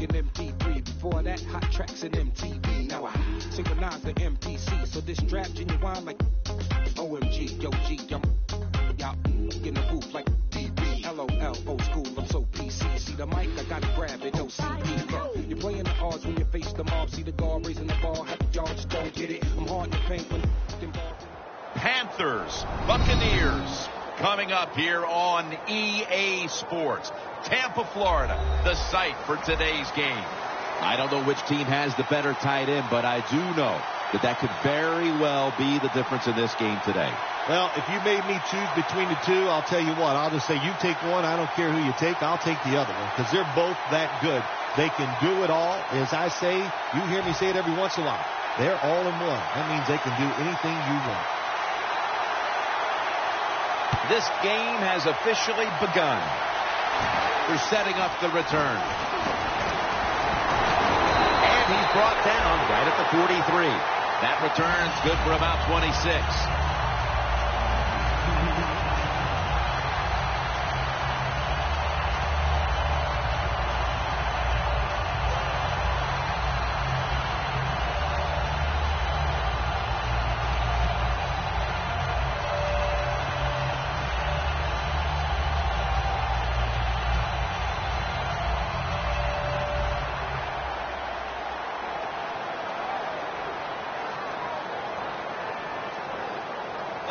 in MP3. Before that, hot tracks in MTV. Now I synchronize the MPC. So this strap genuine like OMG. Yo, G, y'all in the booth like DB. LOL, old school, I'm so PC. See the mic, I gotta grab it, no CD. You're playing the odds when you face the mob. See the guard raising the ball, happy y'all just don't get it. I'm hard to paint when involved. Panthers, Buccaneers, coming up here on EA Sports. Tampa, Florida, the site for today's game. I don't know which team has the better tight end, but I do know that could very well be the difference in this game today. Well, if you made me choose between the two, I'll tell you what. I'll just say you take one. I don't care who you take. I'll take the other one because they're both that good. They can do it all. As I say, you hear me say it every once in a while. They're all in one. That means they can do anything you want. This game has officially begun. They're setting up the return. And he's brought down right at the 43. That return's good for about 26.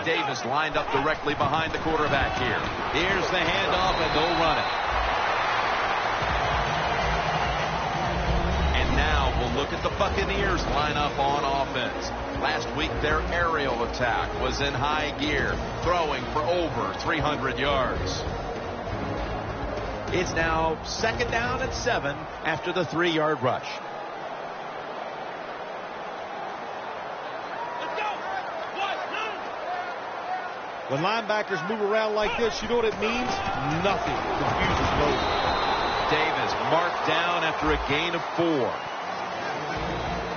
Davis lined up directly behind the quarterback here. Here's the handoff, and they'll run it. And now we'll look at the Buccaneers lineup on offense. Last week, their aerial attack was in high gear, throwing for over 300 yards. It's now 2nd down and 7 after the 3-yard rush. When linebackers move around like this, you know what it means? Nothing confuses those. Davis marked down after a gain of 4.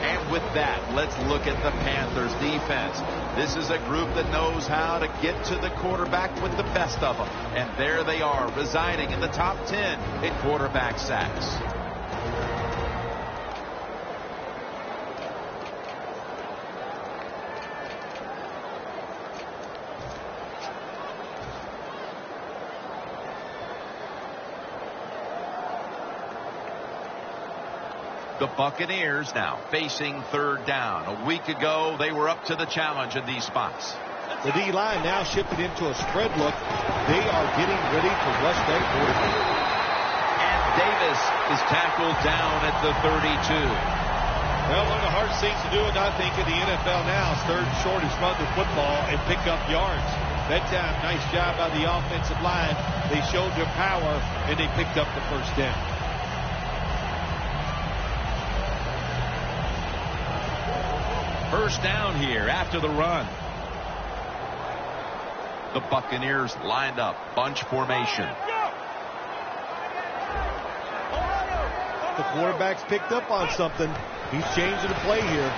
And with that, let's look at the Panthers defense. This is a group that knows how to get to the quarterback with the best of them. And there they are, residing in the top 10 in quarterback sacks. The Buccaneers now facing 3rd down. A week ago, they were up to the challenge in these spots. The D-line now shifted into a spread look. They are getting ready to rush that quarterback. And Davis is tackled down at the 32. Well, one of the hardest things to do, and I think, in the NFL now is 3rd and short is run the football and pick up yards. That time, nice job by the offensive line. They showed their power, and they picked up the 1st down. First down here after the run. The Buccaneers lined up, bunch formation. The quarterback's picked up on something. He's changing the play here.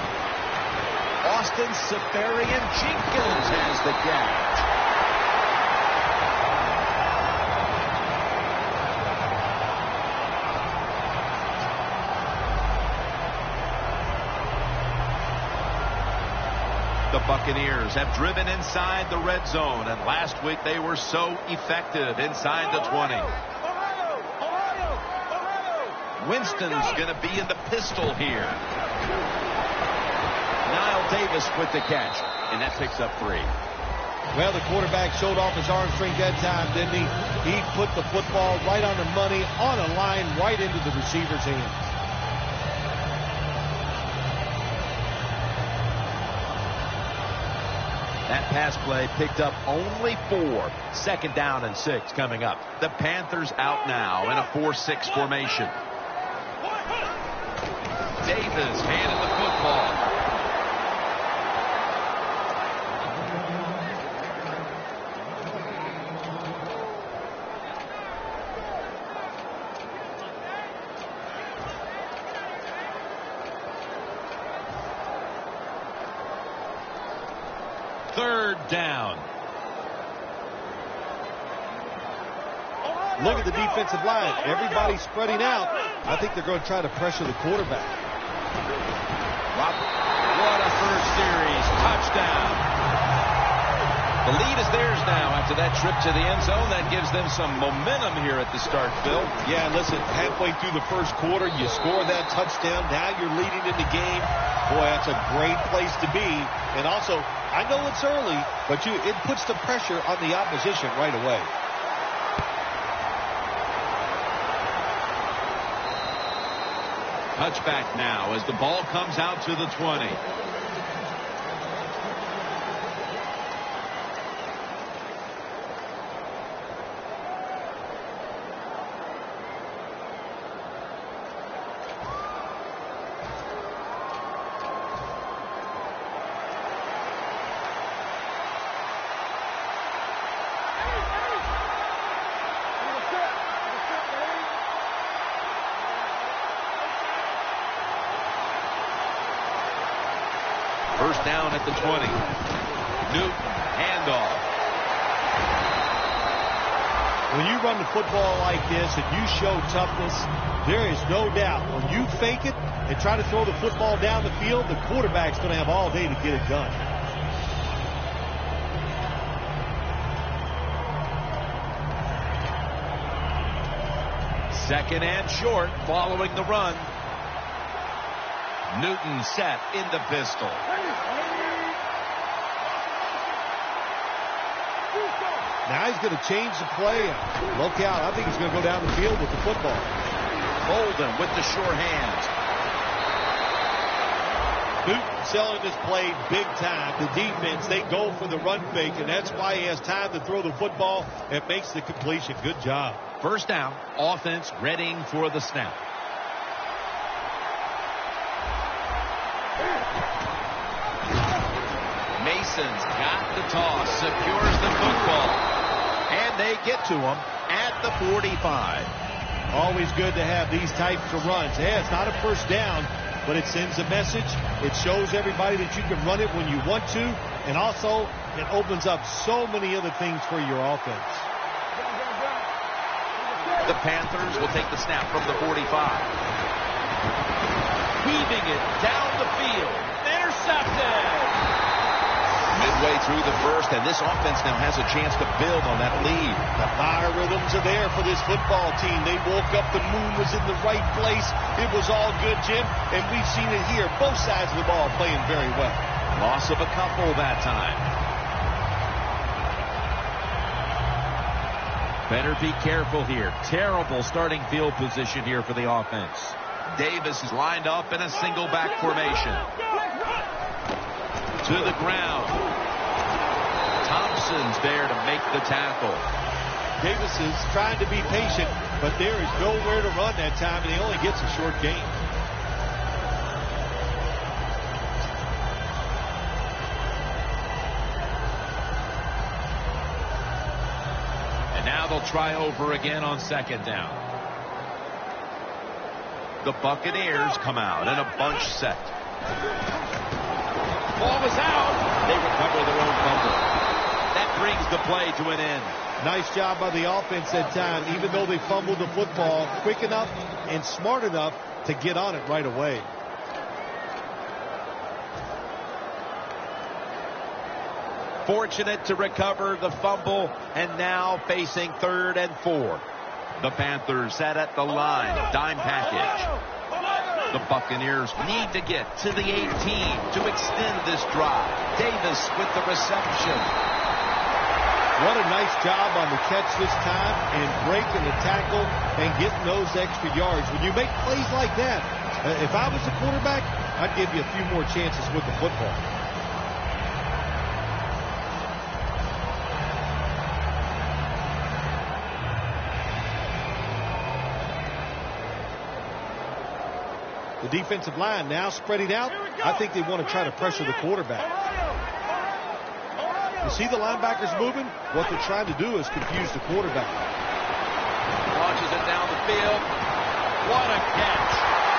Austin Seferian-Jenkins has the catch. The Buccaneers have driven inside the red zone, and last week they were so effective inside the 20. Winston's going to be in the pistol here. Niall Davis with the catch, and that picks up 3. Well, the quarterback showed off his arm strength that time, didn't he? He put the football right on the money, on a line, right into the receiver's hands. That pass play picked up only 4. 2nd down and 6 coming up. The Panthers out now in a 4-6 formation. Davis handed the football. Third down. Look at the defensive line. Everybody's spreading out. I think they're going to try to pressure the quarterback. What a first series. Touchdown. The lead is theirs now after that trip to the end zone. That gives them some momentum here at the start, Phil. Yeah, listen, halfway through the first quarter, you score that touchdown. Now you're leading in the game. Boy, that's a great place to be. And also, I know it's early, but it puts the pressure on the opposition right away. Touchback now as the ball comes out to the 20. First down at the 20. Newton, handoff. When you run the football like this and you show toughness, there is no doubt when you fake it and try to throw the football down the field, the quarterback's going to have all day to get it done. Second and short following the run. Newton set in the pistol. Now he's going to change the play. Look out. I think he's going to go down the field with the football. Bolden with the sure hands. Newton selling this play big time. The defense, they go for the run fake, and that's why he has time to throw the football and makes the completion. Good job. First down, offense readying for the snap. Mason's got the toss, secures the football, and they get to him at the 45. Always good to have these types of runs. Yeah, it's not a first down, but it sends a message. It shows everybody that you can run it when you want to, and also it opens up so many other things for your offense. The Panthers will take the snap from the 45. Weaving it down the field. Intercepted. Midway through the first, and this offense now has a chance to build on that lead. The biorhythms are there for this football team. They woke up, the moon was in the right place. It was all good, Jim, and we've seen it here. Both sides of the ball playing very well. Loss of a couple that time. Better be careful here. Terrible starting field position here for the offense. Davis is lined up in a single back formation. To the ground. Thompson's there to make the tackle. Davis is trying to be patient, but there is nowhere to run that time, and he only gets a short gain. And now they'll try over again on second down. The Buccaneers come out in a bunch set. Ball was out. They recover their own fumble. That brings the play to an end. Nice job by the offense that time, even though they fumbled the football, quick enough and smart enough to get on it right away. Fortunate to recover the fumble, and now facing 3rd and 4. The Panthers set at the line, dime package. The Buccaneers need to get to the 18 to extend this drive. Davis with the reception. What a nice job on the catch this time and breaking the tackle and getting those extra yards. When you make plays like that, if I was the quarterback, I'd give you a few more chances with the football. The defensive line now spreading out. I think they want to try to pressure the quarterback. You see the linebackers moving? What they're trying to do is confuse the quarterback. Launches it down the field. What a catch.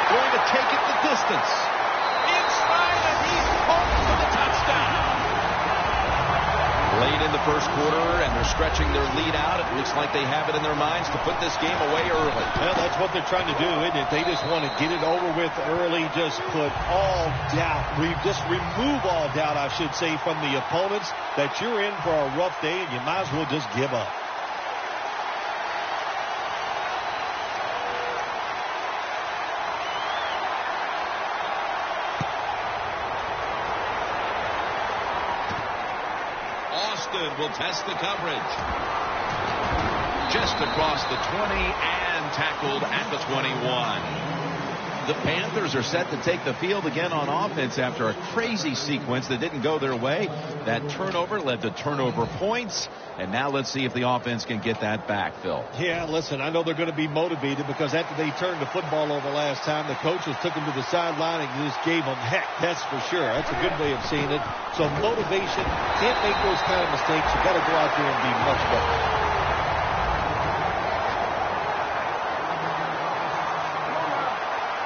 Going to take it the distance. Inside, and he's caught for the touchdown. Late in the first quarter, and they're stretching their lead out. It looks like they have it in their minds to put this game away early. Well, that's what they're trying to do, isn't it? They just want to get it over with early, just put all doubt, just remove all doubt, I should say, from the opponents that you're in for a rough day, and you might as well just give up. Will test the coverage. Just across the 20 and tackled at the 21. The Panthers are set to take the field again on offense after a crazy sequence that didn't go their way. That turnover led to turnover points. And now let's see if the offense can get that back, Phil. Yeah, listen, I know they're going to be motivated because after they turned the football over last time, the coaches took them to the sideline and just gave them heck. That's for sure. That's a good way of seeing it. So motivation, can't make those kind of mistakes. You got to go out there and be much better.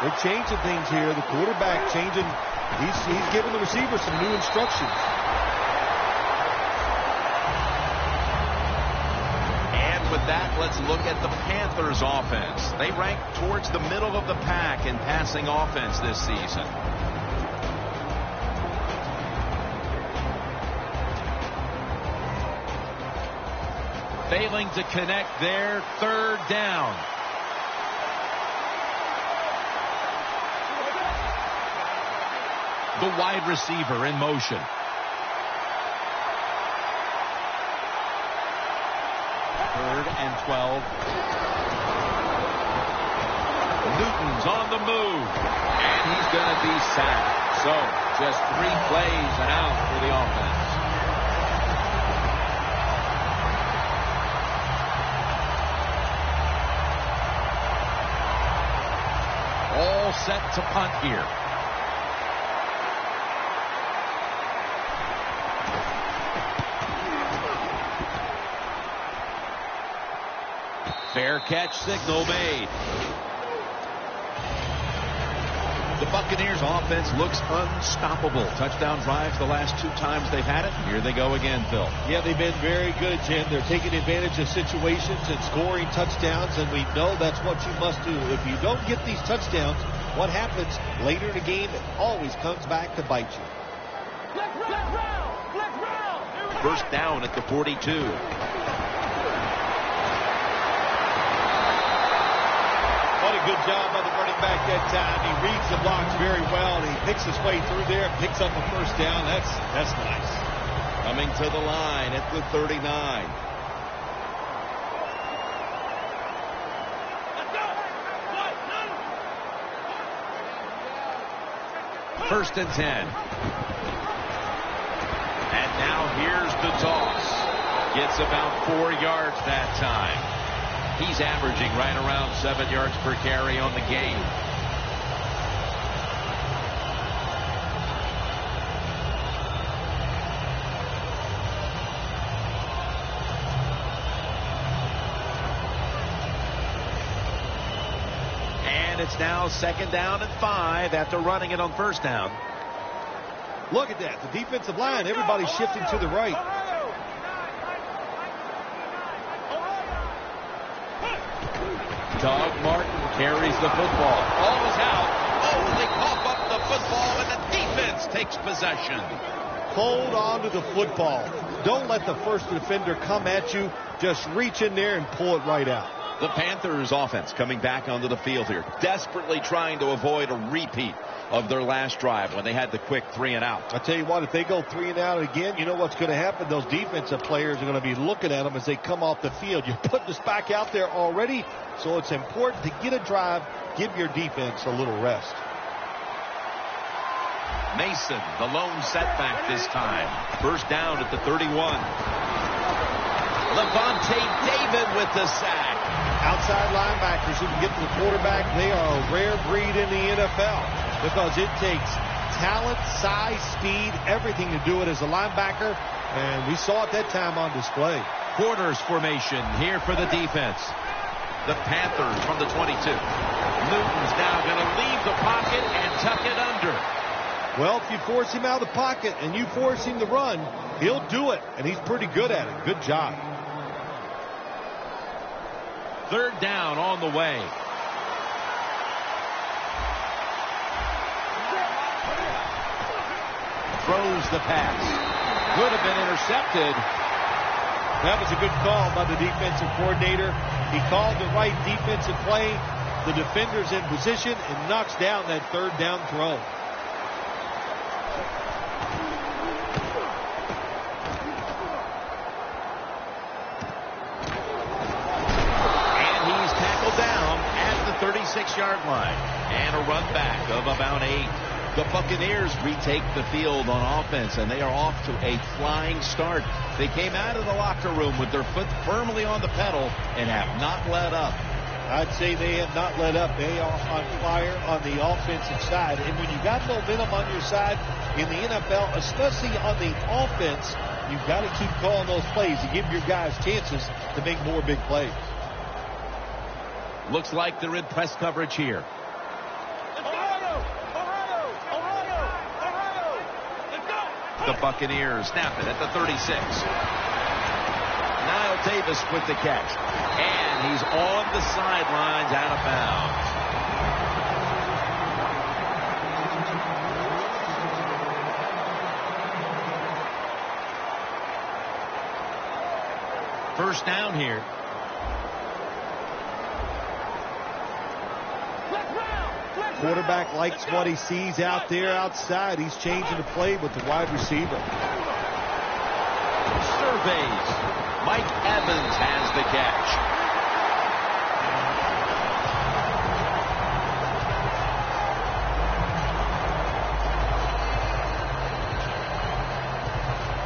They're changing things here. The quarterback changing. He's giving the receiver some new instructions. And with that, let's look at the Panthers offense. They rank towards the middle of the pack in passing offense this season. Failing to connect there, third down. The wide receiver in motion. Third and 12. Newton's on the move. And he's going to be sacked. So, just 3 plays and out for the offense. All set to punt here. Fair catch signal made. The Buccaneers offense looks unstoppable. Touchdown drives the last 2 times they've had it. Here they go again, Phil. Yeah, they've been very good, Jim. They're taking advantage of situations and scoring touchdowns, and we know that's what you must do. If you don't get these touchdowns, what happens later in the game? It always comes back to bite you. First down at the 42. What a good job by the running back that time. He reads the blocks very well, and he picks his way through there and picks up a first down. That's nice. Coming to the line at the 39. First and 10. And now here's the toss. Gets about 4 yards that time. He's averaging right around 7 yards per carry on the game. And it's now second down and 5 after running it on first down. Look at that. The defensive line, everybody's shifting to the right. Doug Martin carries the football. Ball is out. Oh, they cough up the football, and the defense takes possession. Hold on to the football. Don't let the first defender come at you. Just reach in there and pull it right out. The Panthers offense coming back onto the field here, desperately trying to avoid a repeat of their last drive when they had the quick 3 and out. I tell you what, if they go 3 and out again, you know what's going to happen? Those defensive players are going to be looking at them as they come off the field. You're putting us back out there already, so it's important to get a drive, give your defense a little rest. Mason, the lone setback this time. First down at the 31. Levante David with the sack. Outside linebackers who can get to the quarterback, they are a rare breed in the NFL because it takes talent, size, speed, everything to do it as a linebacker, and we saw it that time on display. Corners formation here for the defense. The Panthers from the 22. Newton's now going to leave the pocket and tuck it under. Well, if you force him out of the pocket and you force him to run, he'll do it, and he's pretty good at it. Good job. Third down on the way. Throws the pass. Could have been intercepted. That was a good call by the defensive coordinator. He called the right defensive play. The defender's in position and knocks down that third down throw. And he's tackled down at the 36-yard line. And a run back of about 8. The Buccaneers retake the field on offense, and they are off to a flying start. They came out of the locker room with their foot firmly on the pedal and have not let up. I'd say they have not let up. They are on fire on the offensive side. And when you got momentum on your side in the NFL, especially on the offense, you've got to keep calling those plays to give your guys chances to make more big plays. Looks like they're in press coverage here. The Buccaneers snap it at the 36. Niall Davis with the catch. And he's on the sidelines out of bounds. First down here. Quarterback likes what he sees out there outside. He's changing the play with the wide receiver. Surveys. Mike Evans has the catch.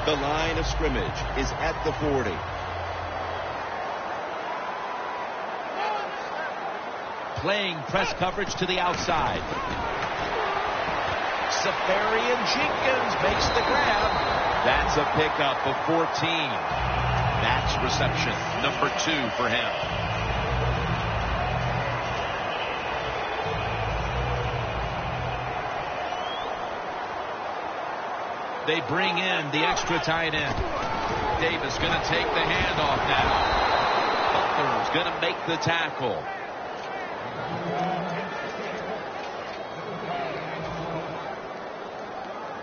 The line of scrimmage is at the 40. Playing press coverage to the outside. Safarian Jenkins makes the grab. That's a pickup of 14. That's reception number 2 for him. They bring in the extra tight end. Davis going to take the handoff now. Butler's going to make the tackle.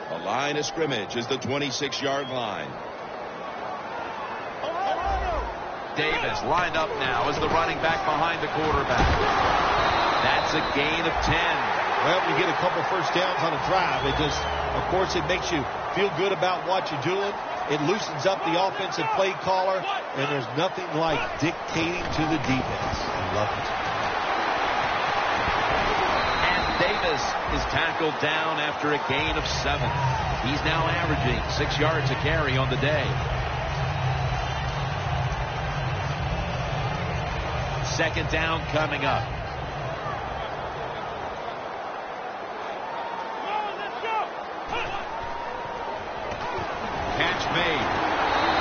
The line of scrimmage is the 26-yard line. Davis lined up now as the running back behind the quarterback. That's a gain of 10. Well, you get a couple first downs on a drive. It just, of course, it makes you feel good about what you're doing. It loosens up the offensive play caller, and there's nothing like dictating to the defense. I love it. And Davis is tackled down after a gain of 7. He's now averaging 6 yards a carry on the day. Second down coming up. Catch made.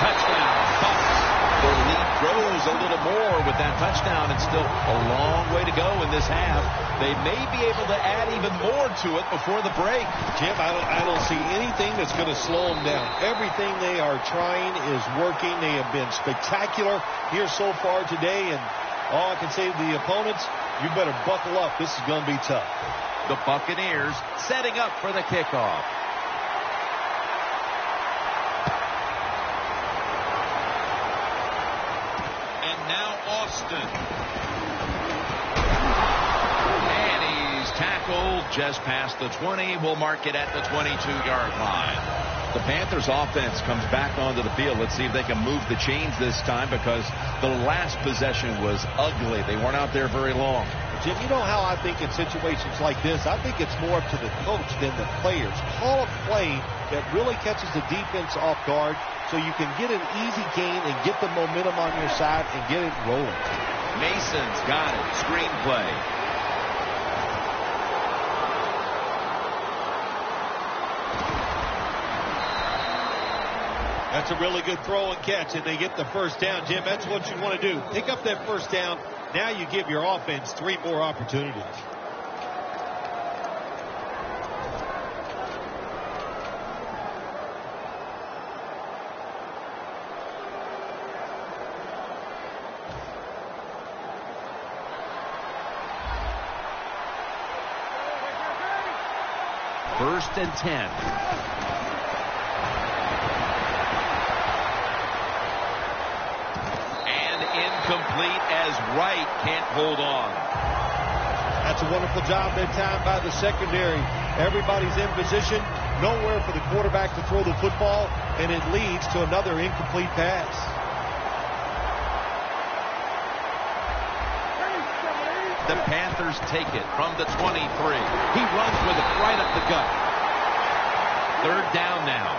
Touchdown. Bucks. Their lead grows a little more with that touchdown, and still a long way to go in this half. They may be able to add even more to it before the break. Jim, I don't see anything that's going to slow them down. Everything they are trying is working. They have been spectacular here so far today, and all I can say to the opponents, you better buckle up. This is going to be tough. The Buccaneers setting up for the kickoff. And now Austin. And he's tackled just past the 20. We'll mark it at the 22-yard line. The Panthers offense comes back onto the field. Let's see if they can move the chains this time, because the last possession was ugly. They weren't out there very long. Jim, you know how I think in situations like this, I think it's more up to the coach than the players. Call a play that really catches the defense off guard so you can get an easy gain and get the momentum on your side and get it rolling. Mason's got it. Screenplay. That's a really good throw and catch, and they get the first down. Jim, that's what you want to do. Pick up that first down. Now you give your offense 3 more opportunities. 1st and 10. And incomplete as Wright can't hold on. That's a wonderful job that time by the secondary. Everybody's in position. Nowhere for the quarterback to throw the football, and it leads to another incomplete pass. The Panthers take it from the 23. He runs with it right up the gut. 3rd down now.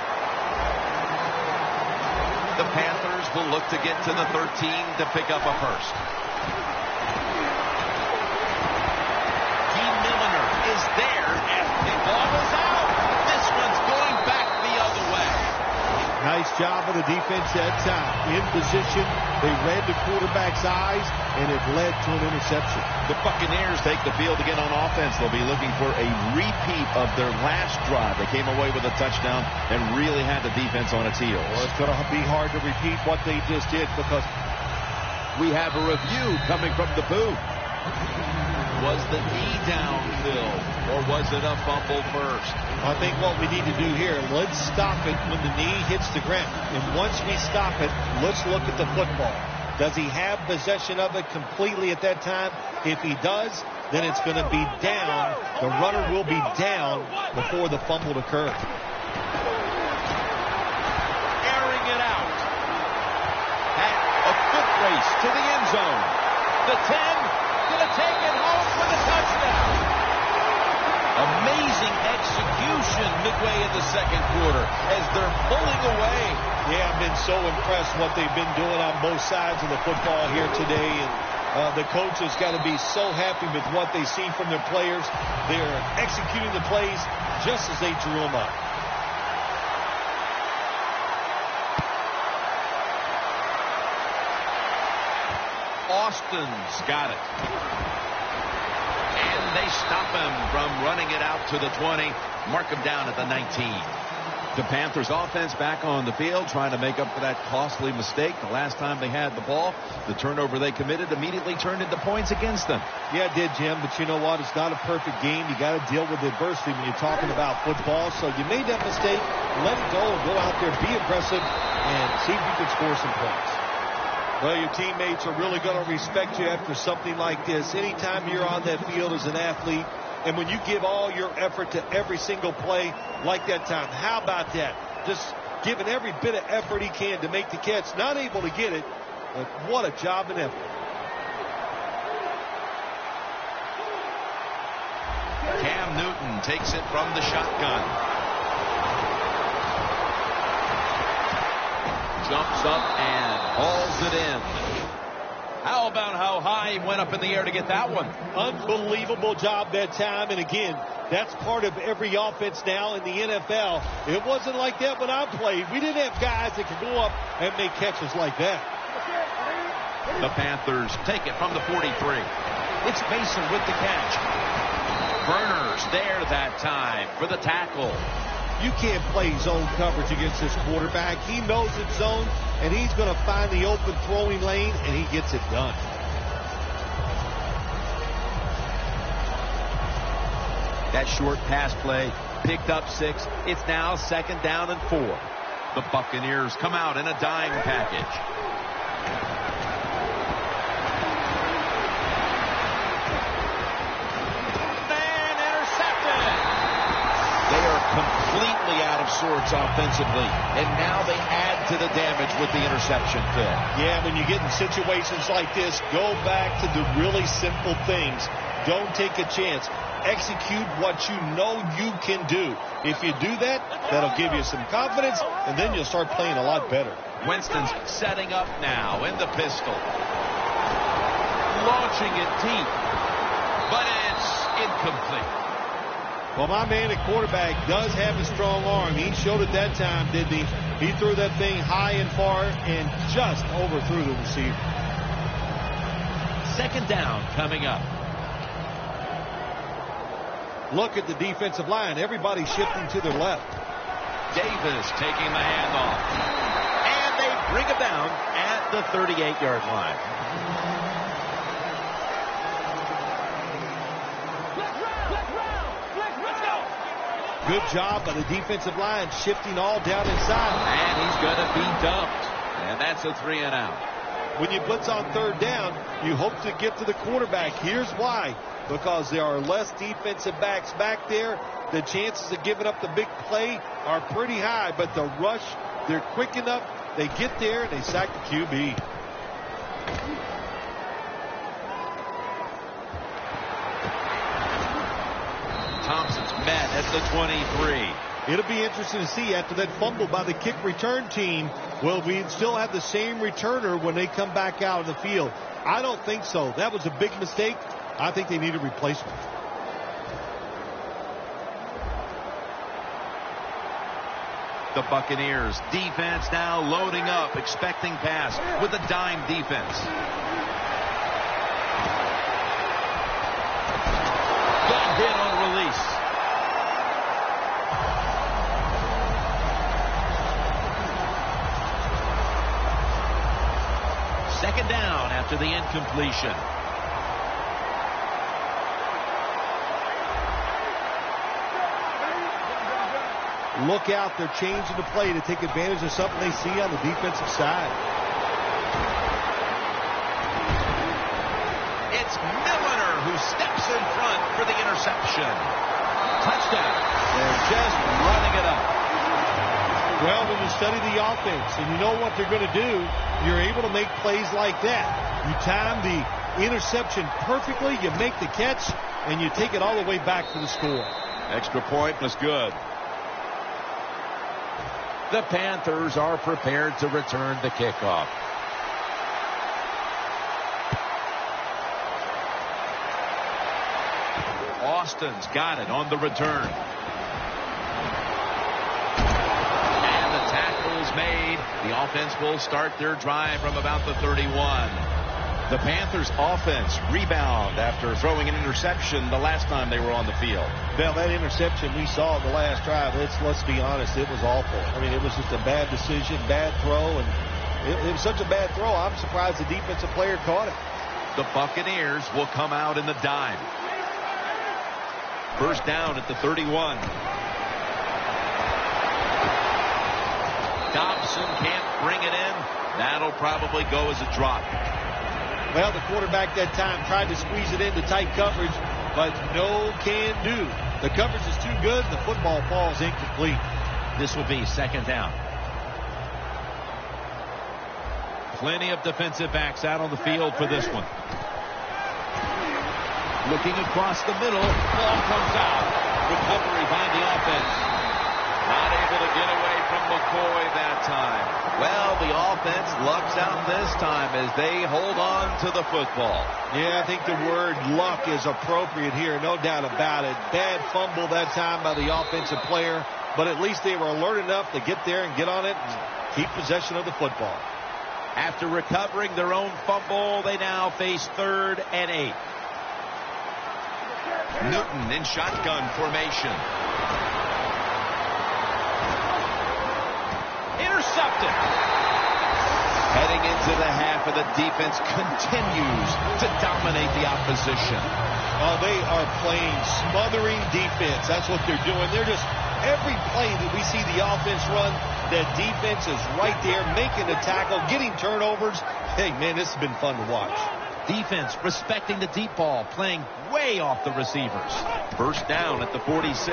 The Panthers will look to get to the 13 to pick up a first. Is there, and the ball is out. This one's going back the other way. Nice job of the defense that time. In position, they read the quarterback's eyes, and it led to an interception. The Buccaneers take the field again on offense. They'll be looking for a repeat of their last drive. They came away with a touchdown and really had the defense on its heels. Well, it's going to be hard to repeat what they just did because we have a review coming from the booth. Was the knee downhill, or was it a fumble first? I think what we need to do here, let's stop it when the knee hits the ground. And once we stop it, let's look at the football. Does he have possession of it completely at that time? If he does, then it's going to be down. The runner will be down before the fumble occurs. Airing it out. At a foot race to the end zone. The 10. Going to take it home for the touchdown. Amazing execution midway in the second quarter as they're pulling away. Yeah, I've been so impressed what they've been doing on both sides of the football here today. And the coach has got to be so happy with what they see from their players. They're executing the plays just as they drew them up. Austin's got it. And they stop him from running it out to the 20. Mark him down at the 19. The Panthers offense back on the field trying to make up for that costly mistake. The last time they had the ball, the turnover they committed immediately turned into points against them. Yeah, it did, Jim, but you know what? It's not a perfect game. You got to deal with adversity when you're talking about football. So you made that mistake, let it go, and go out there, be aggressive, and see if you can score some points. Well, your teammates are really going to respect you after something like this. Anytime you're on that field as an athlete, and when you give all your effort to every single play like that time, how about that? Just giving every bit of effort he can to make the catch. Not able to get it, but what a job and effort. Cam Newton takes it from the shotgun. Jumps up and hauls it in. How about how high he went up in the air to get that one? Unbelievable job that time. And again, that's part of every offense now in the NFL. It wasn't like that when I played. We didn't have guys that could go up and make catches like that. The Panthers take it from the 43. It's Mason with the catch. Burners there that time for the tackle. You can't play zone coverage against this quarterback. He knows it's zone, and he's going to find the open throwing lane, and he gets it done. That short pass play picked up 6. It's now 2nd down and 4. The Buccaneers come out in a dime package. Completely out of sorts offensively, and now they add to the damage with the interception, Phil. Yeah, when you get in situations like this, go back to the really simple things. Don't take a chance. Execute what you know you can do. If you do that, that'll give you some confidence, and then you'll start playing a lot better. Winston's setting up now in the pistol. Launching it deep, but it's incomplete. Well, my man at quarterback does have a strong arm. He showed it that time, didn't he? He threw that thing high and far and just overthrew the receiver. 2nd down coming up. Look at the defensive line. Everybody's shifting to their left. Davis taking the handoff. And they bring it down at the 38-yard line. Good job by the defensive line, shifting all down inside. And he's going to be dumped. And that's a 3 and out. When you blitz on third down, you hope to get to the quarterback. Here's why. Because there are less defensive backs back there. The chances of giving up the big play are pretty high. But the rush, they're quick enough. They get there, and they sack the QB. Thompson's met at the 23. It'll be interesting to see after that fumble by the kick return team, will we still have the same returner when they come back out of the field? I don't think so. That was a big mistake. I think they need a replacement. The Buccaneers defense now loading up, expecting pass with a dime defense. Got hit on release. Second down after the incompletion. Look out, they're changing the play to take advantage of something they see on the defensive side. It's Milliner who steps in front for the interception. Touchdown. They're just running it up. Well, when you study the offense and you know what they're going to do, you're able to make plays like that. You time the interception perfectly, you make the catch, and you take it all the way back to the score. Extra point was good. The Panthers are prepared to return the kickoff. Austin's got it on the return. And the tackle is made. The offense will start their drive from about the 31. The Panthers offense rebound after throwing an interception the last time they were on the field. Well, that interception we saw in the last drive, let's be honest, it was awful. I mean, it was just a bad decision, bad throw, and it was such a bad throw, I'm surprised the defensive player caught it. The Buccaneers will come out in the dime. First down at the 31. Dobson can't bring it in. That'll probably go as a drop. Well, the quarterback that time tried to squeeze it into tight coverage, but no can do. The coverage is too good, and the football falls incomplete. This will be second down. Plenty of defensive backs out on the field for this one. Looking across the middle, ball comes out. Recovery by the offense. Not able to get away from McCoy that time. Well, the offense lucks out this time as they hold on to the football. Yeah, I think the word luck is appropriate here, no doubt about it. Bad fumble that time by the offensive player, but at least they were alert enough to get there and get on it and keep possession of the football. After recovering their own fumble, they now face 3rd and 8. Newton in shotgun formation. Intercepted. Heading into the half, and the defense continues to dominate the opposition. Oh, they are playing smothering defense. That's what they're doing. They're just, every play that we see the offense run, the defense is right there making the tackle, getting turnovers. Hey, man, this has been fun to watch. Defense respecting the deep ball, playing way off the receivers. First down at the 46.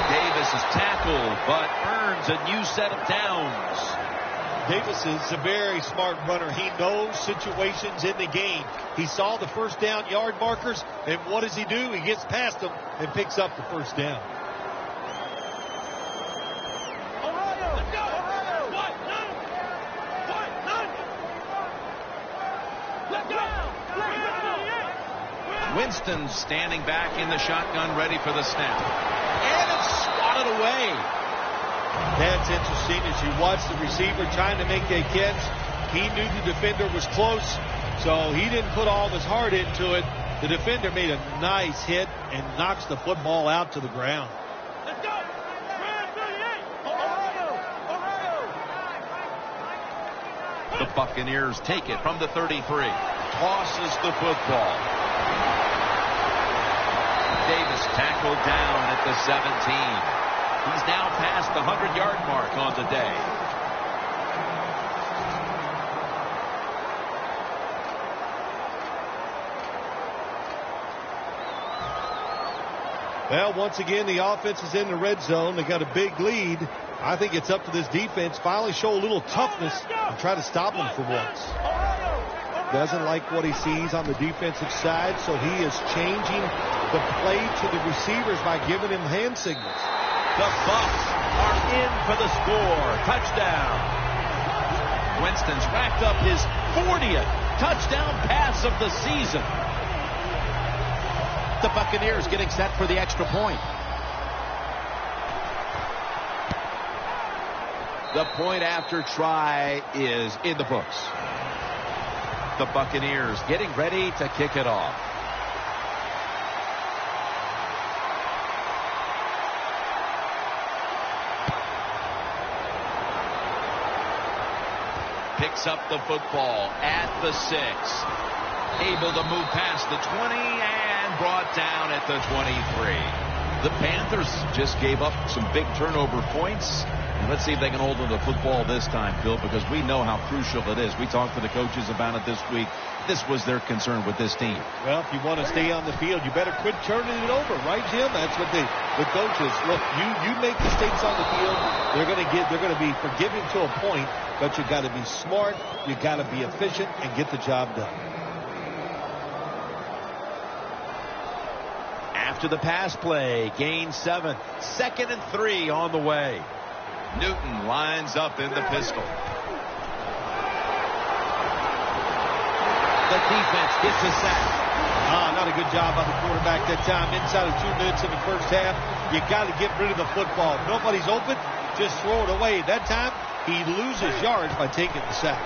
Davis is tackled, but earns a new set of downs. Davis is a very smart runner. He knows situations in the game. He saw the first down yard markers, and what does he do? He gets past them and picks up the first down. Winston standing back in the shotgun, ready for the snap. And it's swatted away. That's interesting as you watch the receiver trying to make that catch. He knew the defender was close, so he didn't put all of his heart into it. The defender made a nice hit and knocks the football out to the ground. Let's go! The Buccaneers take it from the 33. Tosses the football. Davis tackled down at the 17. He's now past the 100-yard mark on the day. Well, once again, the offense is in the red zone. They got a big lead. I think it's up to this defense finally show a little toughness and try to stop them for once. Doesn't like what he sees on the defensive side, so he is changing the play to the receivers by giving him hand signals. The Bucs are in for the score. Touchdown. Winston's racked up his 40th touchdown pass of the season. The Buccaneers getting set for the extra point. The point after try is in the books. The Buccaneers getting ready to kick it off. Picks up the football at the 6. Able to move past the 20 and brought down at the 23. The Panthers just gave up some big turnover points. And let's see if they can hold on to the football this time, Bill, because we know how crucial it is. We talked to the coaches about it this week. This was their concern with this team. Well, if you want to stay on the field, you better quit turning it over, right, Jim? That's what the coaches look. You make mistakes on the field, they're going to be forgiving to a point, but you got to be smart, you got to be efficient, and get the job done. After the pass play, gain 7. 2nd and 3 on the way. Newton lines up in the pistol. The defense gets a sack. Not a good job by the quarterback that time. Inside of 2 minutes in the first half, you got to get rid of the football. If nobody's open, just throw it away. That time, he loses yards by taking the sack.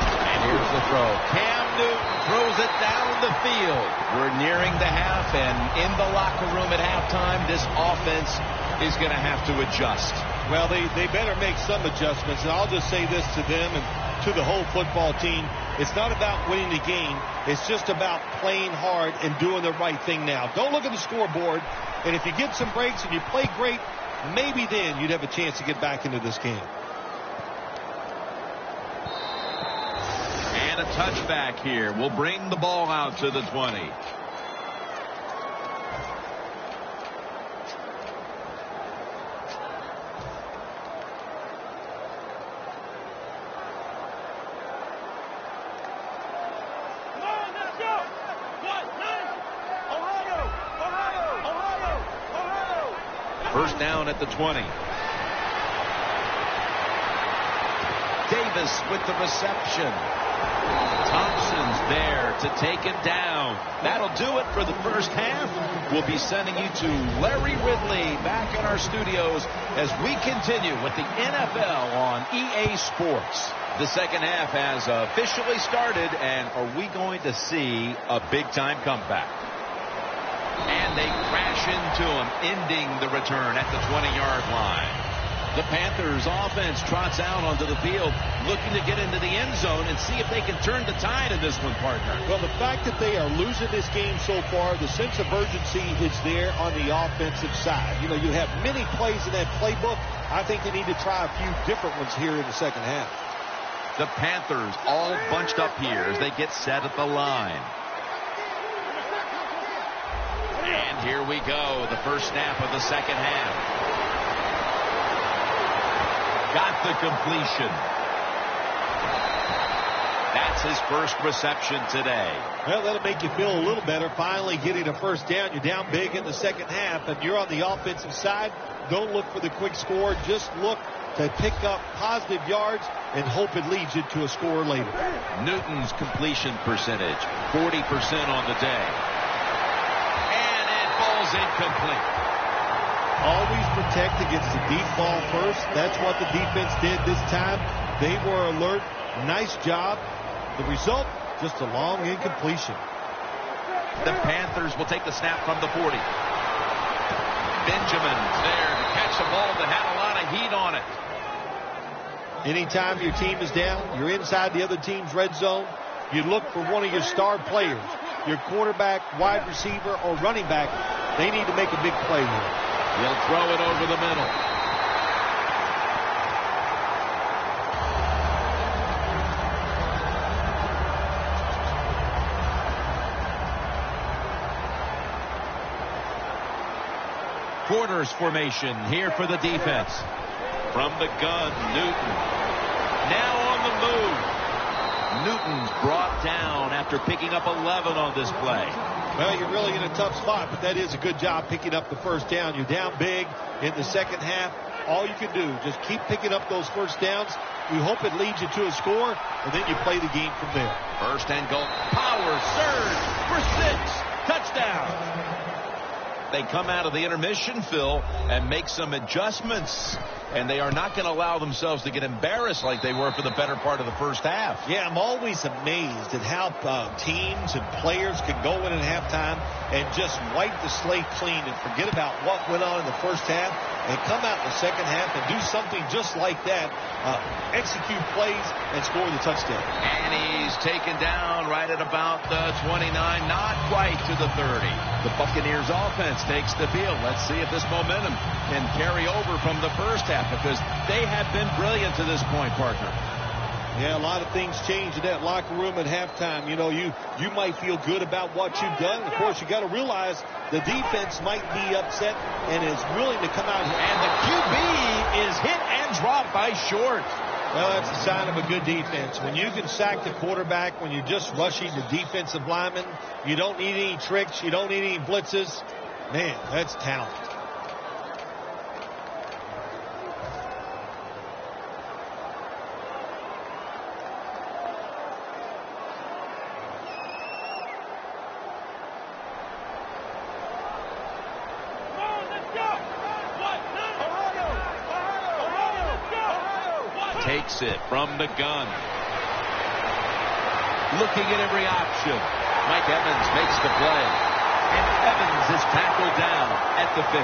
And here's the throw. Cam Newton throws it down the field. We're nearing the half, and in the locker room at halftime, this offense is going to have to adjust. Well, they better make some adjustments, and I'll just say this to them and to the whole football team. It's not about winning the game. It's just about playing hard and doing the right thing now. Don't look at the scoreboard, and if you get some breaks and you play great, maybe then you'd have a chance to get back into this game. And a touchback here will bring the ball out to the 20. First down at the 20. Davis with the reception. Thompson's there to take it down. That'll do it for the first half. We'll be sending you to Larry Ridley back in our studios as we continue with the NFL on EA Sports. The second half has officially started, and are we going to see a big-time comeback? And they crash into him, ending the return at the 20-yard line. The Panthers offense trots out onto the field, looking to get into the end zone and see if they can turn the tide in this one, partner. Well, the fact that they are losing this game so far, the sense of urgency is there on the offensive side. You know, you have many plays in that playbook. I think they need to try a few different ones here in the second half. The Panthers all bunched up here as they get set at the line. And here we go, the first snap of the second half. Got the completion. That's his first reception today. Well, that'll make you feel a little better. Finally getting a first down. You're down big in the second half, and you're on the offensive side. Don't look for the quick score. Just look to pick up positive yards and hope it leads you to a score later. Newton's completion percentage, 40% on the day. And it falls incomplete. Always protect against the deep ball first. That's what the defense did this time. They were alert. Nice job. The result, just a long incompletion. The Panthers will take the snap from the 40. Benjamin's there to catch the ball that had a lot of heat on it. Anytime your team is down, you're inside the other team's red zone, You look for one of your star players, your quarterback, wide receiver, or running back. They need to make a big play here. He'll throw it over the middle. Quarters formation here for the defense. From the gun, Newton. Now on the move. Newton's brought down after picking up 11 on this play. Well, you're really in a tough spot, but that is a good job picking up the first down. You're down big in the second half. All you can do, just keep picking up those first downs. We hope it leads you to a score, and then you play the game from there. First and goal. Power surge for 6. Touchdown. They come out of the intermission, Phil, and make some adjustments. And they are not going to allow themselves to get embarrassed like they were for the better part of the first half. Yeah, I'm always amazed at how teams and players can go in at halftime and just wipe the slate clean and forget about what went on in the first half and come out in the second half and do something just like that, execute plays and score the touchdown. And he's taken down right at about the 29, not quite to the 30. The Buccaneers offense takes the field. Let's see if this momentum can carry over from the first half, because they have been brilliant to this point, partner. Yeah, a lot of things change in that locker room at halftime. You know, you might feel good about what you've done. Of course, you got to realize the defense might be upset and is willing to come out here. And the QB is hit and dropped by Short. Well, that's a sign of a good defense. When you can sack the quarterback, when you're just rushing the defensive lineman, you don't need any tricks, you don't need any blitzes. Man, that's talent. Takes it from the gun. Looking at every option. Mike Evans makes the play. And Evans is tackled down at the 50.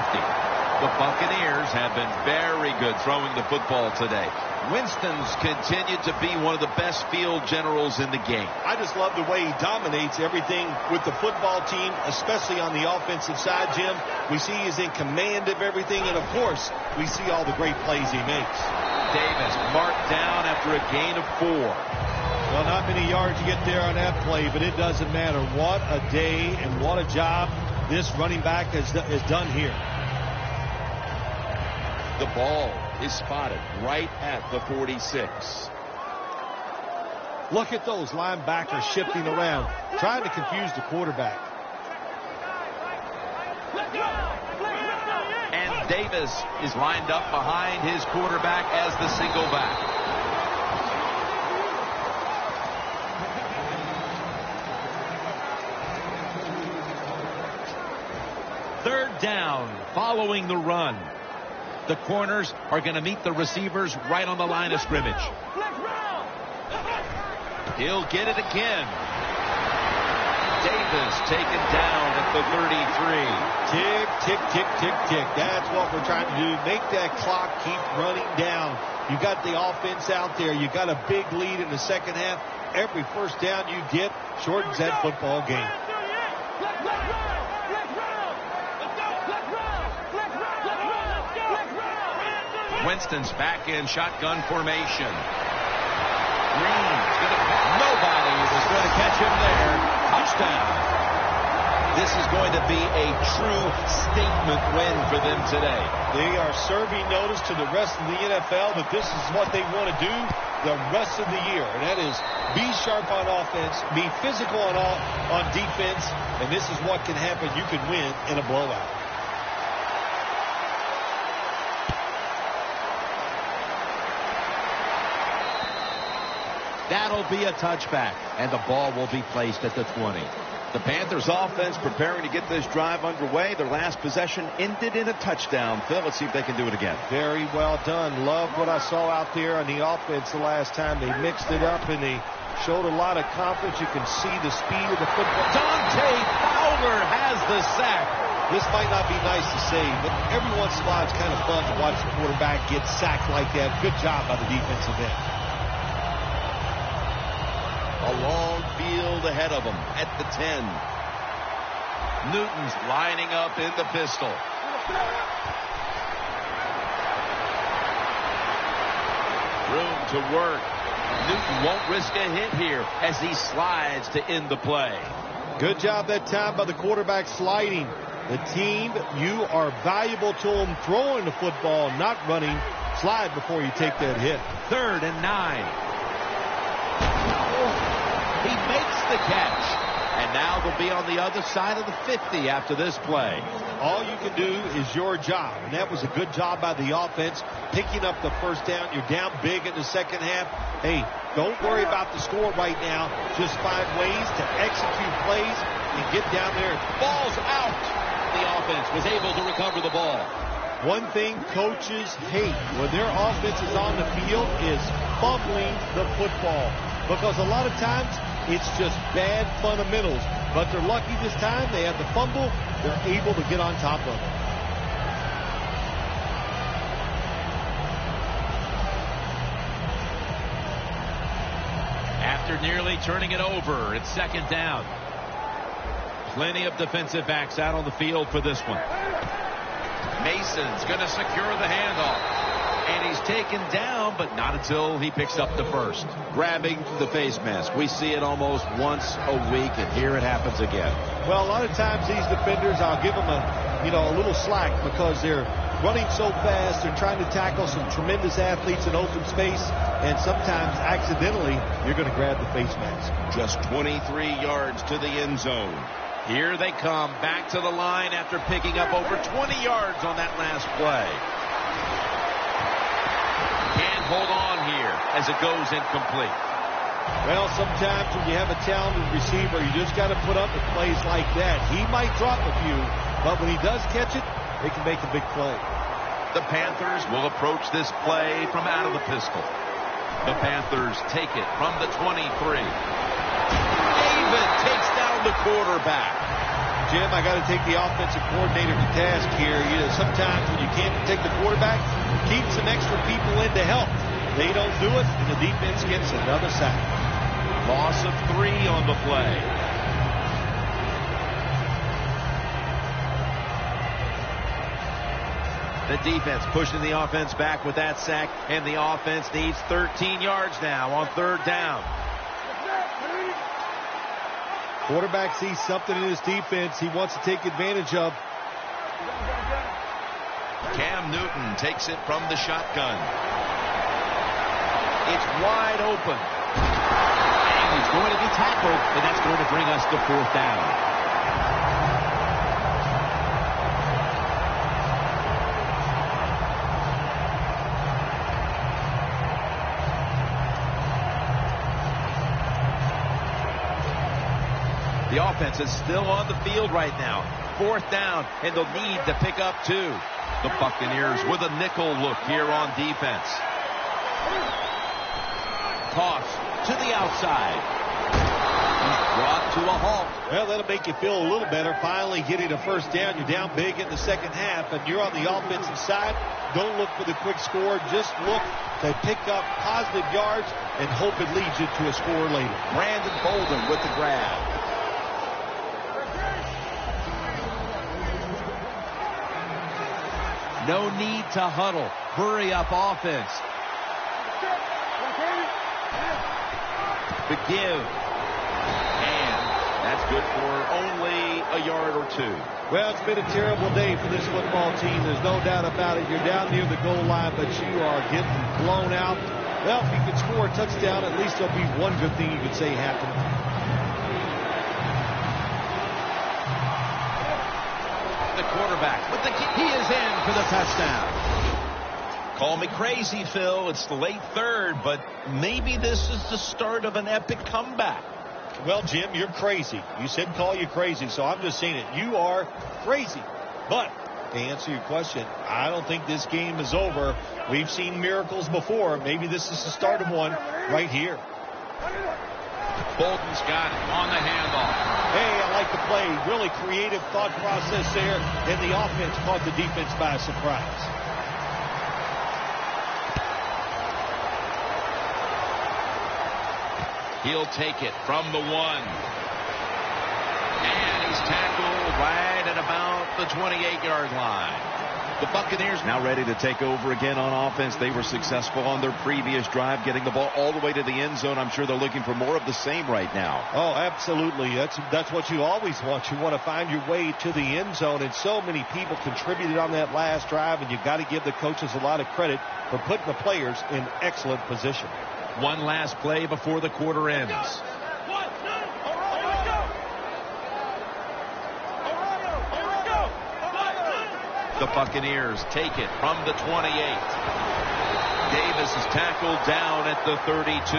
The Buccaneers have been very good throwing the football today. Winston's continued to be one of the best field generals in the game. I just love the way he dominates everything with the football team, especially on the offensive side, Jim. We see he's in command of everything, and of course, we see all the great plays he makes. Davis marked down after a gain of 4. Well, not many yards to get there on that play, but it doesn't matter. What a day and what a job this running back has done here. The ball is spotted right at the 46. Look at those linebackers shifting around, trying to confuse the quarterback. And Davis is lined up behind his quarterback as the single back. Third down following the run. The corners are going to meet the receivers right on the line of scrimmage. He'll get it again. Davis taken down at the 33. Tick, tick, tick, tick, tick. That's what we're trying to do. Make that clock keep running down. You got the offense out there. You got a big lead in the second half. Every first down you get shortens that football game. Winston's back in shotgun formation. Green's going to catch. Nobody was going to catch him there. Touchdown. This is going to be a true statement win for them today. They are serving notice to the rest of the NFL that this is what they want to do the rest of the year. And that is be sharp on offense, be physical on defense, and this is what can happen. You can win in a blowout. That'll be a touchback, and the ball will be placed at the 20. The Panthers offense preparing to get this drive underway. Their last possession ended in a touchdown. Phil, let's see if they can do it again. Very well done. Love what I saw out there on the offense the last time. They mixed it up, and they showed a lot of confidence. You can see the speed of the football. Dante Fowler has the sack. This might not be nice to say, but every once in a while it's kind of fun to watch the quarterback get sacked like that. Good job by the defensive end. A long field ahead of them at the 10. Newton's lining up in the pistol. Room to work. Newton won't risk a hit here as he slides to end the play. Good job that time by the quarterback sliding. The team, you are valuable to them throwing the football, not running. Slide before you take that hit. 3rd and 9. He makes the catch. And now they'll be on the other side of the 50 after this play. All you can do is your job. And that was a good job by the offense, picking up the first down. You're down big in the second half. Hey, don't worry about the score right now. Just find ways to execute plays and get down there. Ball's out. The offense was able to recover the ball. One thing coaches hate when their offense is on the field is fumbling the football. Because a lot of times it's just bad fundamentals. But they're lucky this time. They have the fumble. They're able to get on top of it. After nearly turning it over, it's 2nd down. Plenty of defensive backs out on the field for this one. Mason's going to secure the handoff. And he's taken down, but not until he picks up the first. Grabbing the face mask. We see it almost once a week, and here it happens again. Well, a lot of times these defenders, I'll give them a little slack because they're running so fast. They're trying to tackle some tremendous athletes in open space, and sometimes accidentally you're going to grab the face mask. Just 23 yards to the end zone. Here they come back to the line after picking up over 20 yards on that last play. Can't hold on here as it goes incomplete. Well, sometimes when you have a talented receiver, you just got to put up with plays like that. He might drop a few, but when he does catch it, they can make a big play. The Panthers will approach this play from out of the pistol. The Panthers take it from the 23. David takes down the quarterback. Jim, I got to take the offensive coordinator to task here. Sometimes when you can't take the quarterback, keep some extra people in to help. They don't do it, and the defense gets another sack. Loss of 3 on the play. The defense pushing the offense back with that sack, and the offense needs 13 yards now on 3rd down. Quarterback sees something in his defense he wants to take advantage of. Cam Newton takes it from the shotgun. It's wide open. And he's going to be tackled, and that's going to bring us to 4th down. The offense is still on the field right now. 4th down, and they'll need to pick up 2. The Buccaneers with a nickel look here on defense. Toss to the outside. He's brought to a halt. Well, that'll make you feel a little better. Finally getting a first down. You're down big in the second half, and you're on the offensive side. Don't look for the quick score. Just look to pick up positive yards and hope it leads you to a score later. Brandon Bolden with the grab. No need to huddle. Hurry up offense. The give. And that's good for only a yard or 2. Well, it's been a terrible day for this football team. There's no doubt about it. You're down near the goal line, but you are getting blown out. Well, if you can score a touchdown, at least there'll be one good thing you can say happened. The quarterback, but he is in for the touchdown. Call me crazy, Phil. It's the late 3rd, but maybe this is the start of an epic comeback. Well, Jim, you're crazy. You said call you crazy, so I'm just saying it. You are crazy. But to answer your question, I don't think this game is over. We've seen miracles before. Maybe this is the start of one right here. Bolden's got it on the handoff. Hey, I like the play. Really creative thought process there, and the offense caught the defense by surprise. He'll take it from the 1. And he's tackled right at about the 28-yard line. The Buccaneers now ready to take over again on offense. They were successful on their previous drive, getting the ball all the way to the end zone. I'm sure they're looking for more of the same right now. Oh, absolutely. That's what you always want. You want to find your way to the end zone, and so many people contributed on that last drive, and you got to give the coaches a lot of credit for putting the players in excellent position. One last play before the quarter ends. The Buccaneers take it from the 28. Davis is tackled down at the 32.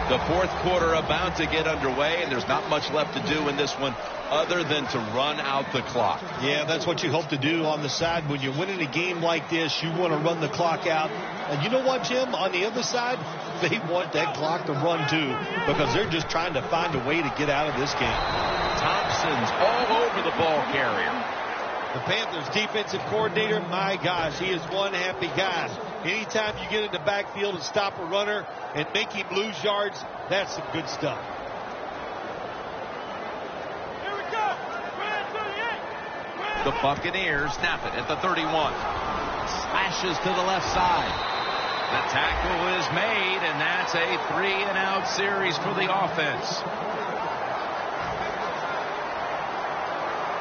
The fourth quarter about to get underway, and there's not much left to do in this one other than to run out the clock. Yeah, that's what you hope to do on the side. When you're winning a game like this, you want to run the clock out. And you know what, Jim? On the other side, they want that clock to run too, because they're just trying to find a way to get out of this game. Thompson's all over the ball carrier. The Panthers defensive coordinator, my gosh, he is one happy guy. Anytime you get in the backfield and stop a runner and make him lose yards, that's some good stuff. Here we go. The Buccaneers snap it at the 31. Slashes to the left side. The tackle is made, and that's a 3-and-out series for the offense.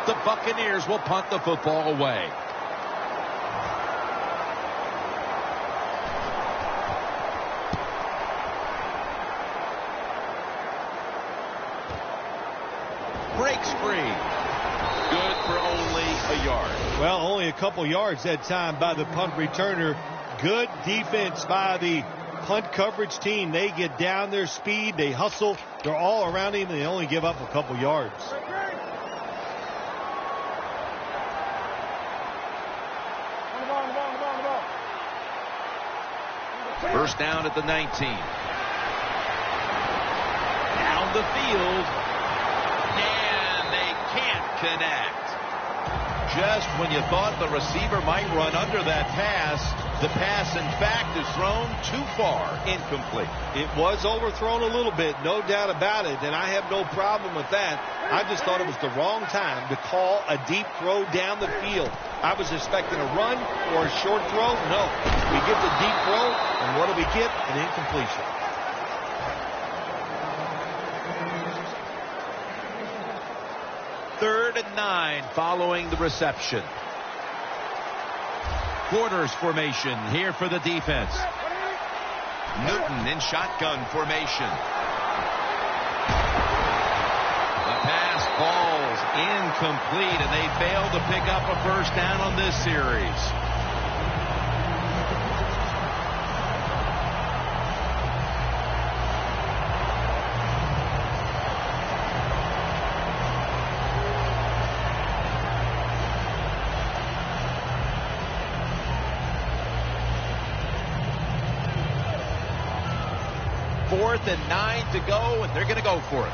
The Buccaneers will punt the football away. Breaks free. Good for only a yard. Well, only a couple yards that time by the punt returner. Good defense by the punt coverage team. They get down their speed. They hustle. They're all around him, and they only give up a couple yards. First down at the 19. Down the field. And they can't connect. Just when you thought the receiver might run under that pass, the pass, in fact, is thrown too far. Incomplete. It was overthrown a little bit, no doubt about it, and I have no problem with that. I just thought it was the wrong time to call a deep throw down the field. I was expecting a run or a short throw. No. We get the deep throw, and what do we get? An incompletion. Third and 9 following the reception. Quarters formation here for the defense. Newton in shotgun formation. The pass falls incomplete, and they fail to pick up a first down on this series. Fourth and 9 to go, and they're going to go for it.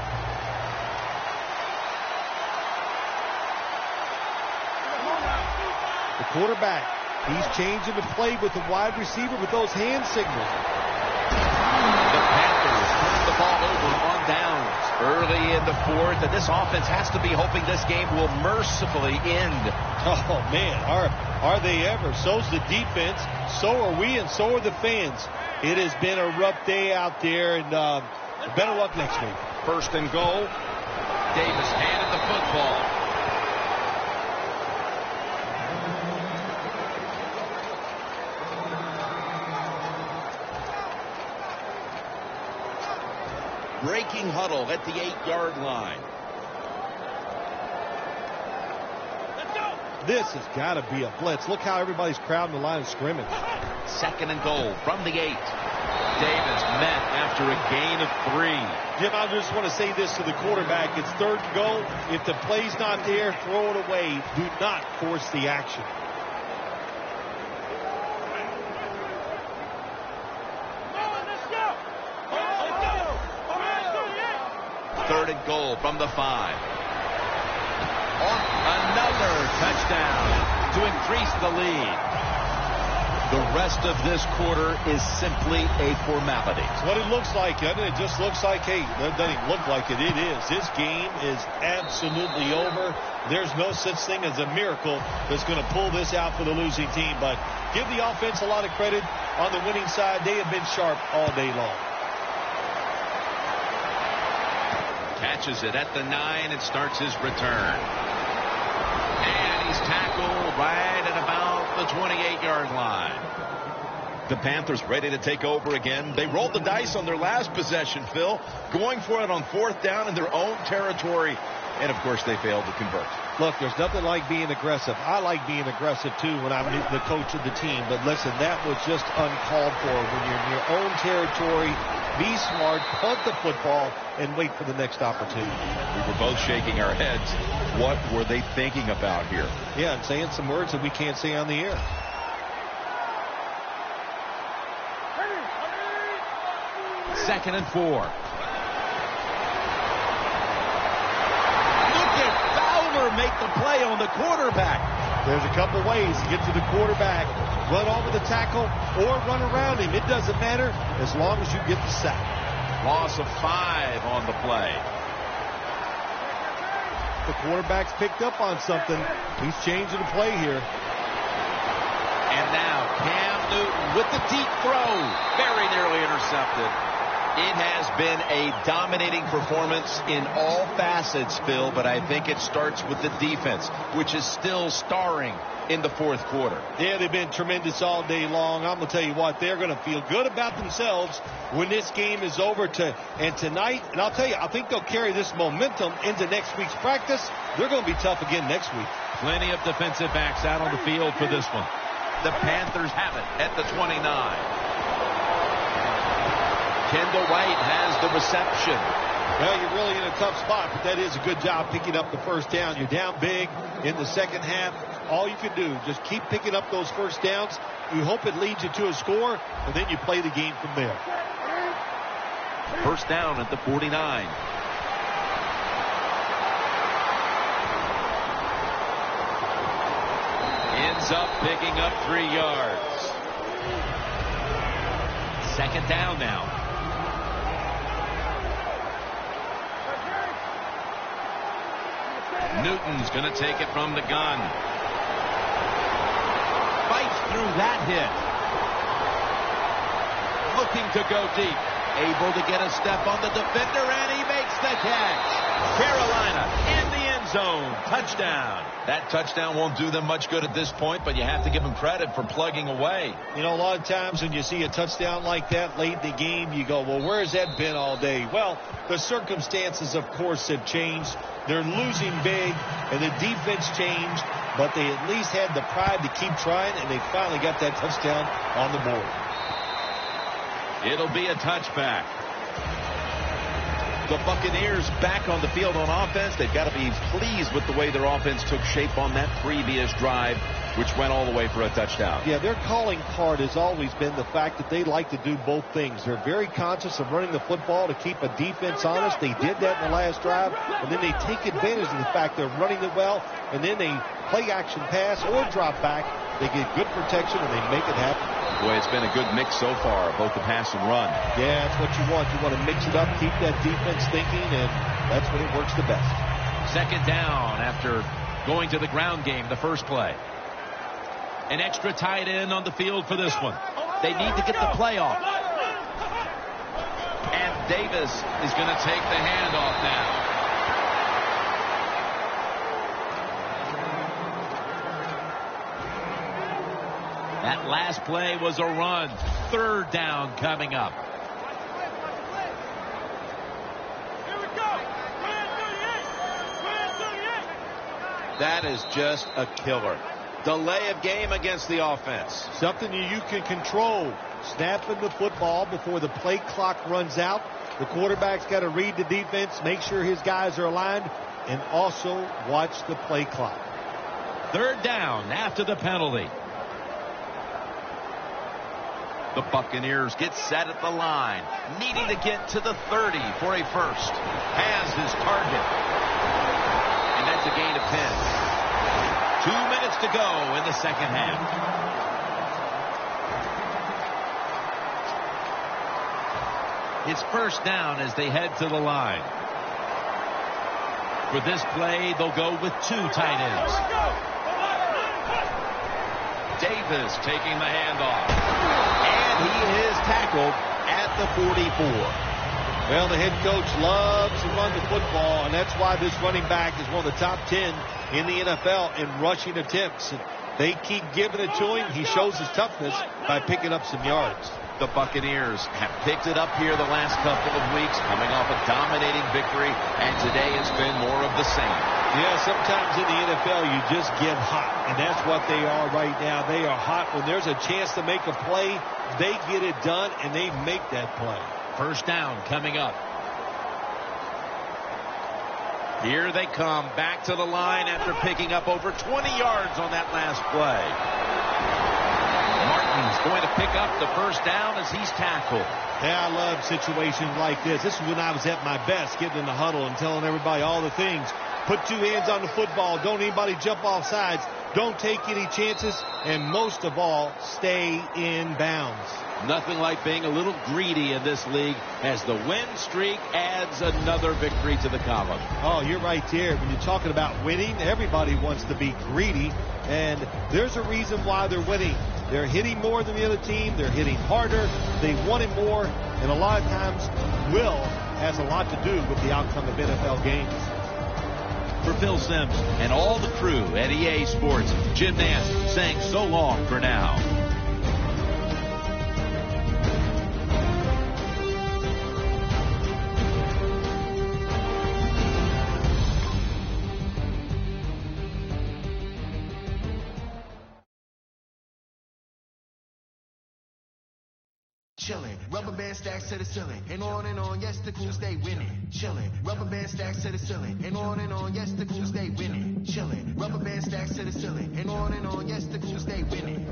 The quarterback, he's changing the play with the wide receiver with those hand signals. The Panthers turn the ball over on downs early in the fourth, and this offense has to be hoping this game will mercifully end. Oh, man, are they ever? So's the defense, so are we, and so are the fans. It has been a rough day out there, and better luck next week. First and goal. Davis handed the football. Breaking huddle at the 8-yard line. This has got to be a blitz. Look how everybody's crowding the line of scrimmage. Second and goal from the 8. Davis met after a gain of 3. Jim, I just want to say this to the quarterback. It's third and goal. If the play's not there, throw it away. Do not force the action. Third and goal from the 5. Another touchdown to increase the lead. The rest of this quarter is simply a formality. It's what it looks like, doesn't it? It just looks like, hey, it doesn't even look like it. It is. This game is absolutely over. There's no such thing as a miracle that's going to pull this out for the losing team. But give the offense a lot of credit. On the winning side, they have been sharp all day long. Catches it at the 9 and starts his return. And he's tackled right at about the 28-yard line. The Panthers ready to take over again. They rolled the dice on their last possession, Phil, going for it on 4th down in their own territory. And, of course, they failed to convert. Look, there's nothing like being aggressive. I like being aggressive, too, when I'm the coach of the team. But, listen, that was just uncalled for. When you're in your own territory, be smart, punt the football, and wait for the next opportunity. We were both shaking our heads. What were they thinking about here? Yeah, and saying some words that we can't say on the air. Second and 4. Make the play on the quarterback. There's a couple ways to get to the quarterback. Run over the tackle or run around him. It doesn't matter as long as you get the sack. Loss of 5 on the play. The quarterback's picked up on something. He's changing the play here. And now Cam Newton with the deep throw. Very nearly intercepted. It has been a dominating performance in all facets, Phil, but I think it starts with the defense, which is still starring in the 4th quarter. Yeah, they've been tremendous all day long. I'm going to tell you what, they're going to feel good about themselves when this game is over tonight. And I'll tell you, I think they'll carry this momentum into next week's practice. They're going to be tough again next week. Plenty of defensive backs out on the field for this one. The Panthers have it at the 29. Kendall Wright has the reception. Well, you're really in a tough spot, but that is a good job picking up the first down. You're down big in the second half. All you can do, just keep picking up those first downs. You hope it leads you to a score, and then you play the game from there. First down at the 49. Ends up picking up 3 yards. Second down now. Newton's going to take it from the gun. Fights through that hit. Looking to go deep. Able to get a step on the defender, and he makes the catch. Carolina in the end zone. Touchdown. That touchdown won't do them much good at this point, but you have to give them credit for plugging away. You know, a lot of times when you see a touchdown like that late in the game, you go, well, where has that been all day? Well, the circumstances, of course, have changed. They're losing big, and the defense changed, but they at least had the pride to keep trying, and they finally got that touchdown on the board. It'll be a touchback. The Buccaneers back on the field on offense. They've got to be pleased with the way their offense took shape on that previous drive, which went all the way for a touchdown. Yeah, their calling card has always been the fact that they like to do both things. They're very conscious of running the football to keep a defense honest. They did that in the last drive, and then they take advantage of the fact they're running it well, and then they play action pass or drop back. They get good protection, and they make it happen. Boy, it's been a good mix so far, both the pass and run. Yeah, that's what you want. You want to mix it up, keep that defense thinking, and that's when it works the best. Second down after going to the ground game the first play. An extra tight end on the field for this one. They need to get the play off. And Davis is going to take the handoff now. That last play was a run. Third down coming up. That is just a killer. Delay of game against the offense. Something you can control. Snapping the football before the play clock runs out. The quarterback's got to read the defense, make sure his guys are aligned, and also watch the play clock. Third down after the penalty. The Buccaneers get set at the line, needing to get to the 30 for a first. Has his target. And that's a gain of 10. 2 minutes to go in the second half. It's first down as they head to the line. For this play, they'll go with 2 tight ends. Davis taking the handoff. And he is tackled at the 44. Well, the head coach loves to run the football, and that's why this running back is one of the top 10 in the NFL in rushing attempts. And they keep giving it to him. He shows his toughness by picking up some yards. The Buccaneers have picked it up here the last couple of weeks, coming off a dominating victory, and today has been more of the same. Yeah, sometimes in the NFL you just get hot, and that's what they are right now. They are hot. When there's a chance to make a play, they get it done, and they make that play. First down coming up. Here they come back to the line after picking up over 20 yards on that last play. Martin's going to pick up the first down as he's tackled. Yeah, I love situations like this. This is when I was at my best, getting in the huddle and telling everybody all the things. Put 2 hands on the football. Don't anybody jump off sides. Don't take any chances. And most of all, stay in bounds. Nothing like being a little greedy in this league as the win streak adds another victory to the column. Oh, you're right there. When you're talking about winning, everybody wants to be greedy. And there's a reason why they're winning. They're hitting more than the other team. They're hitting harder. They want it more. And a lot of times, will has a lot to do with the outcome of NFL games. For Phil Simms and all the crew at EA Sports, Jim Nance saying so long for now. Chillin', rubber band stacks to the ceiling, and on, yes, the crew stay winning. Chillin', rubber band stacks to the ceiling, and on, yes, the crew stay winning. Chillin', rubber band stacks to the ceiling, and on, yes, the crew stay winning.